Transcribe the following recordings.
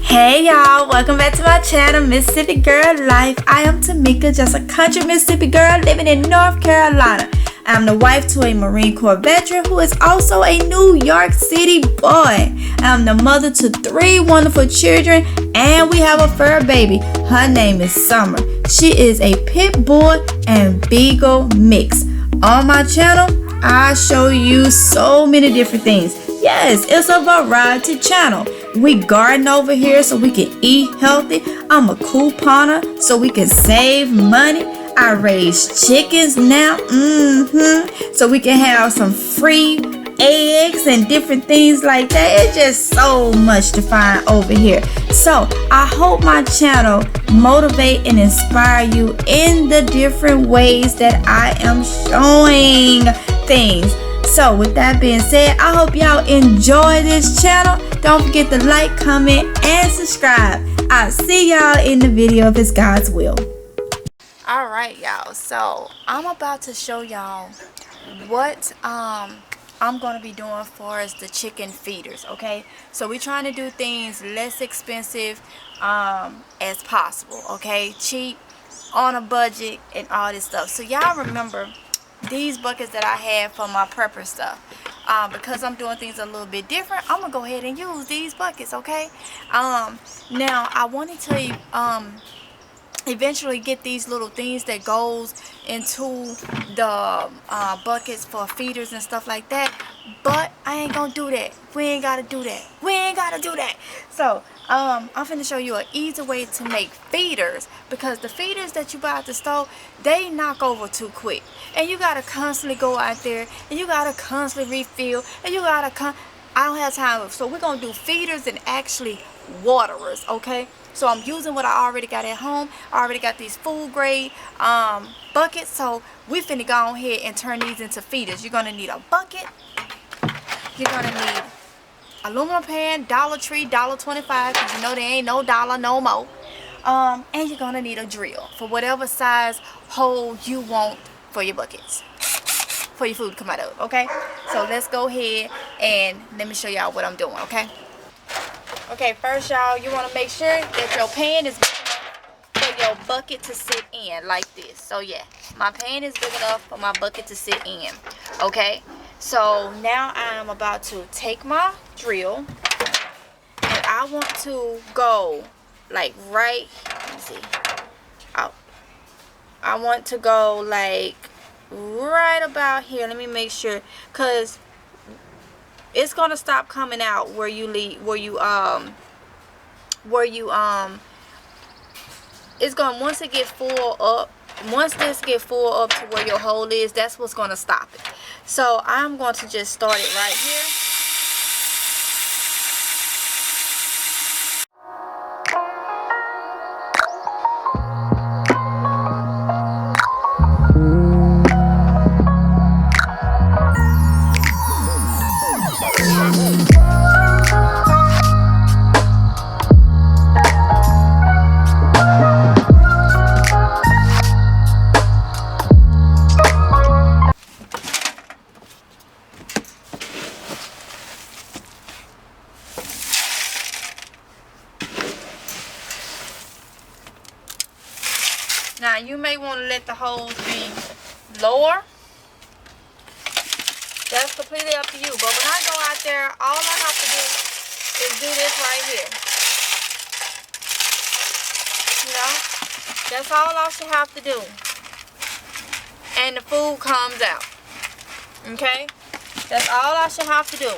Hey y'all, welcome back to my channel, Mississippi Girl Life. I am Tamika, just a country Mississippi girl living in North Carolina. I'm the wife to a Marine Corps veteran who is also a New York City boy. I'm the mother to 3 wonderful children, and we have a fur baby. Her name is Summer. She is a pit bull and beagle mix. On my channel, I show you so many different things. Yes, it's a variety channel. We garden over here so we can eat healthy. I'm a couponer so we can save money. I raise chickens now, so we can have some free eggs and different things like that. It's just so much to find over here. So I hope my channel motivate and inspire you in the different ways that I am showing things. So with that being said, I hope y'all enjoy this channel. Don't forget to like, comment, and subscribe. I'll see y'all in the video if it's God's will. Alright y'all, so I'm about to show y'all what I'm going to be doing for us the chicken feeders, okay? So we're trying to do things less expensive as possible, okay? Cheap, on a budget, and all this stuff. So y'all remember these buckets that I have for my prepper stuff. Because I'm doing things a little bit different, I'm gonna go ahead and use these buckets, okay? Now I want to tell you, eventually get these little things that goes into the buckets for feeders and stuff like that, but I ain't gonna do that. We ain't gotta do that. So I'm finna show you an easy way to make feeders, because the feeders that you buy at the store, they knock over too quick, and you gotta constantly go out there and you gotta constantly refill, and you gotta I don't have time. So we're gonna do feeders and actually waterers, okay? So I'm using what I already got at home. I already got these food grade buckets, so we finna go ahead and turn these into feeders. You're gonna need a bucket. You're gonna need aluminum pan, Dollar Tree, $1.25, because you know there ain't no dollar no more. And you're gonna need a drill for whatever size hole you want for your buckets, for your food to come out of, okay? So let's go ahead and let me show y'all what I'm doing, okay? Okay, first y'all, you want to make sure that your pan is big enough for your bucket to sit in like this. So yeah, my pan is big enough for my bucket to sit in, okay? So now I'm about to take my drill, and I want to go like right, let me see, I want to go like right about here. Let me make sure, because it's gonna stop coming out where you leave, it's gonna, once it get full up, once this get full up to where your hole is, that's what's gonna stop it. So I'm going to just start it right here. Now you may want to let the holes be lower. That's completely up to you. But when I go out there, all I have to do is do this right here. You know? That's all I should have to do. And the food comes out. Okay? That's all I should have to do.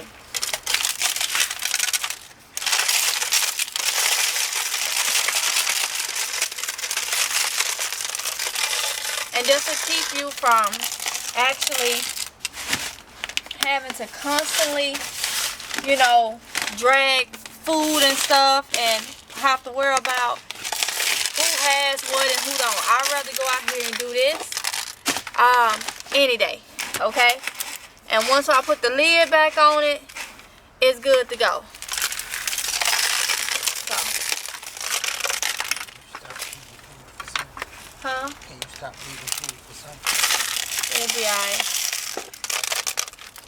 And this will keep you from actually having to constantly, you know, drag food and stuff and have to worry about who has what and who don't. I'd rather go out here and do this any day, okay? And once I put the lid back on it, it's good to go. So. Huh? Can you stop leaving food for something? It'll be alright.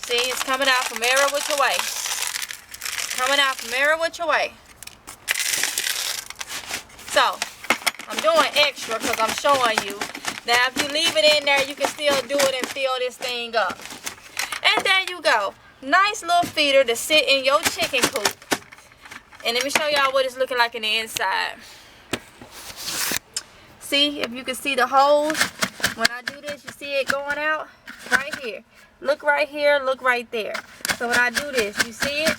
See, it's coming out from every which way. Coming out from every which way. So I'm doing extra because I'm showing you. Now if you leave it in there, you can still do it and fill this thing up. And there you go. Nice little feeder to sit in your chicken coop. And let me show y'all what it's looking like in the inside. See, if you can see the holes. When I do this, you see it going out? Right here. Look right here, look right there. So when I do this, you see it?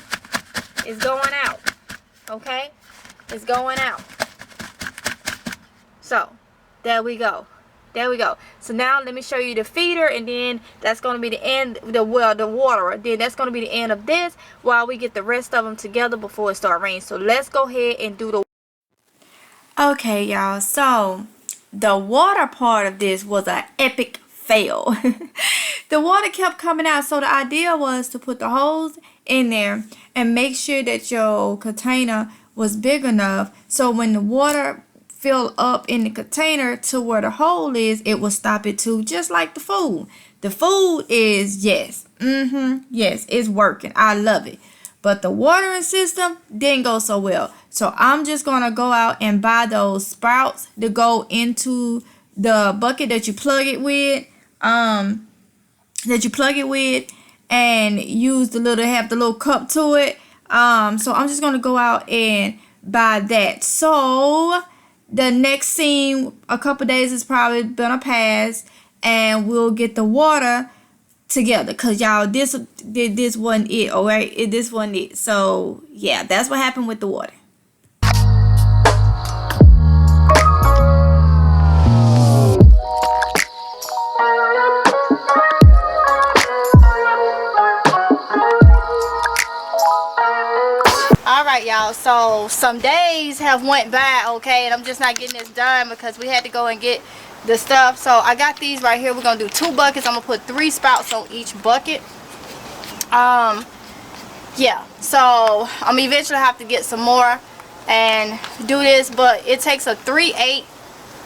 It's going out. Okay? It's going out. So, there we go. There we go. So now let me show you the feeder, and then that's going to be the end, the waterer. Then that's going to be the end of this while we get the rest of them together before it starts raining. So let's go ahead and do the... Okay, y'all. So the water part of this was an epic fail. The water kept coming out. So the idea was to put the hose in there and make sure that your container was big enough so when the water fill up in the container to where the hole is, it will stop it too, just like the food. The food is, yes, yes, it's working. I love it. But the watering system didn't go so well. So I'm just going to go out and buy those sprouts to go into the bucket that you plug it with. And use the little, have the little cup to it. So I'm just going to go out and buy that. So the next scene, a couple days is probably gonna pass, and we'll get the water together. Cause y'all, this wasn't it, alright? This wasn't it. So yeah, that's what happened with the water. Alright, y'all, so some days have went by, okay, and I'm just not getting this done because we had to go and get the stuff. So I got these right here. We're gonna do 2 buckets. I'm gonna put 3 spouts on each bucket. Yeah, so I'm eventually have to get some more and do this, but it takes a 3/8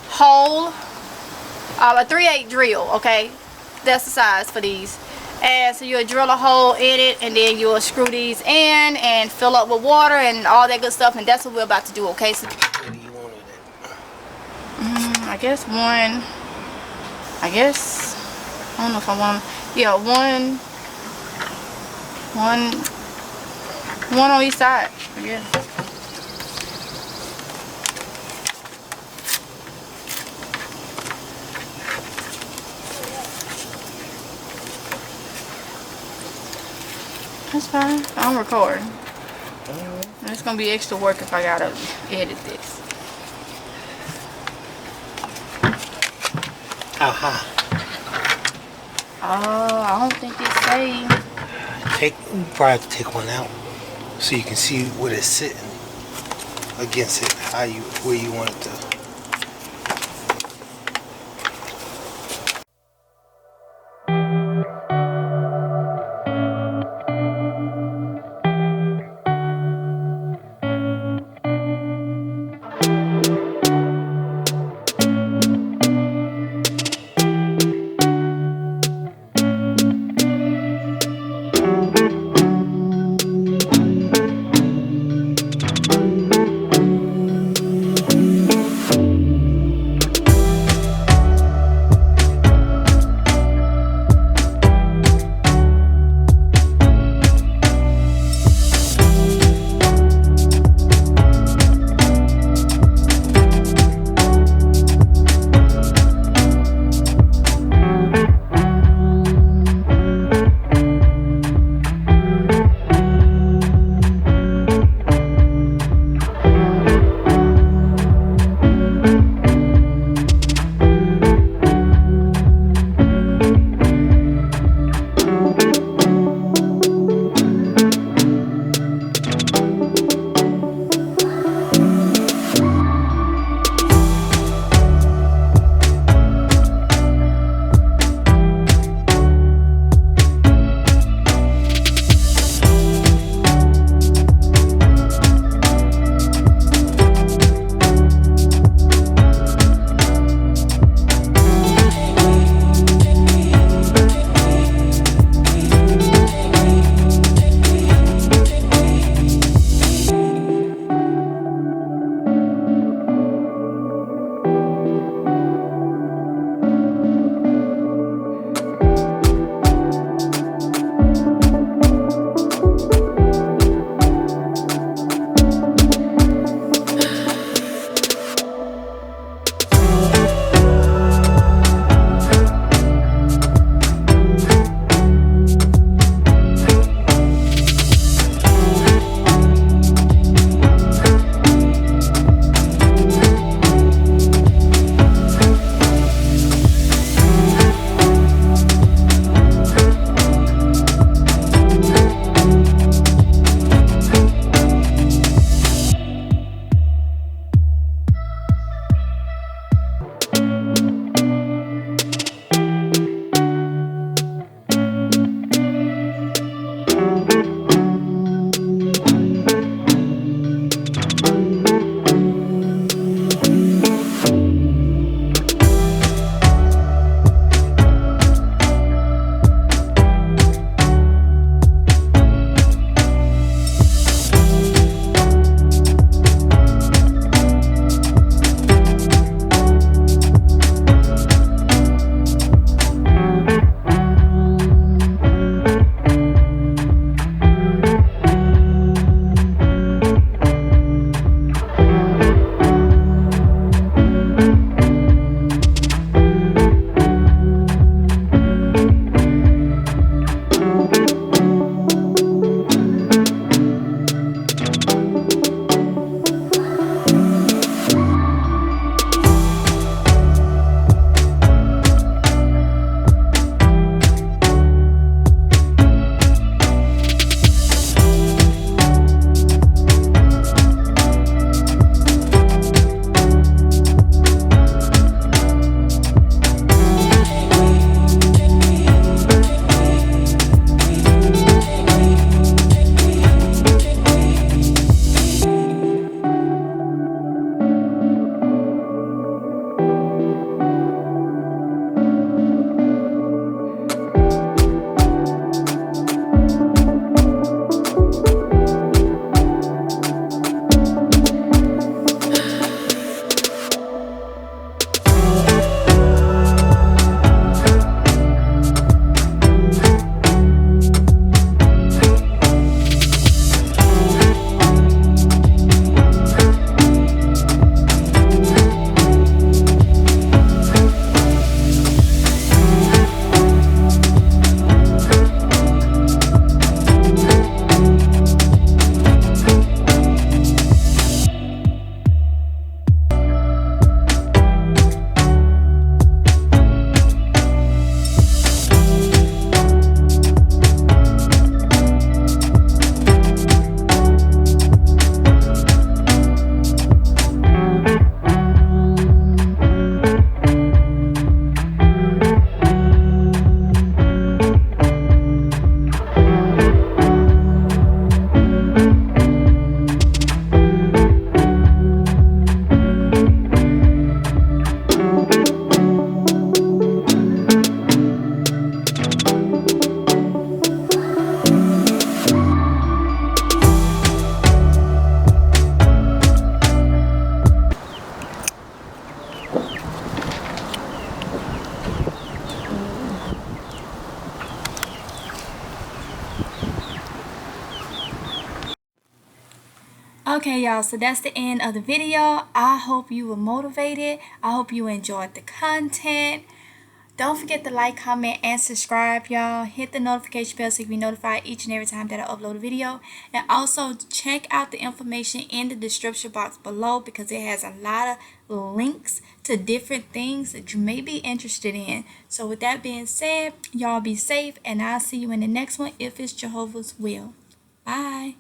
hole, a 3/8 drill, okay? That's the size for these. And so you'll drill a hole in it, and then you'll screw these in and fill up with water and all that good stuff, and that's what we're about to do, okay? So what do you want with it? I guess one, I don't know if I want, yeah, one on each side, I guess. That's fine. I'm recording. And it's gonna be extra work if I gotta edit this. How high? I don't think it's safe. You probably have to take one out so you can see what it's sitting against it, where you want it to. Okay, y'all, so that's the end of the video. I hope you were motivated. I hope you enjoyed the content. Don't forget to like, comment, and subscribe, y'all. Hit the notification bell so you can be notified each and every time that I upload a video. And also check out the information in the description box below because it has a lot of links to different things that you may be interested in. So with that being said, y'all be safe, and I'll see you in the next one if it's Jehovah's will. Bye.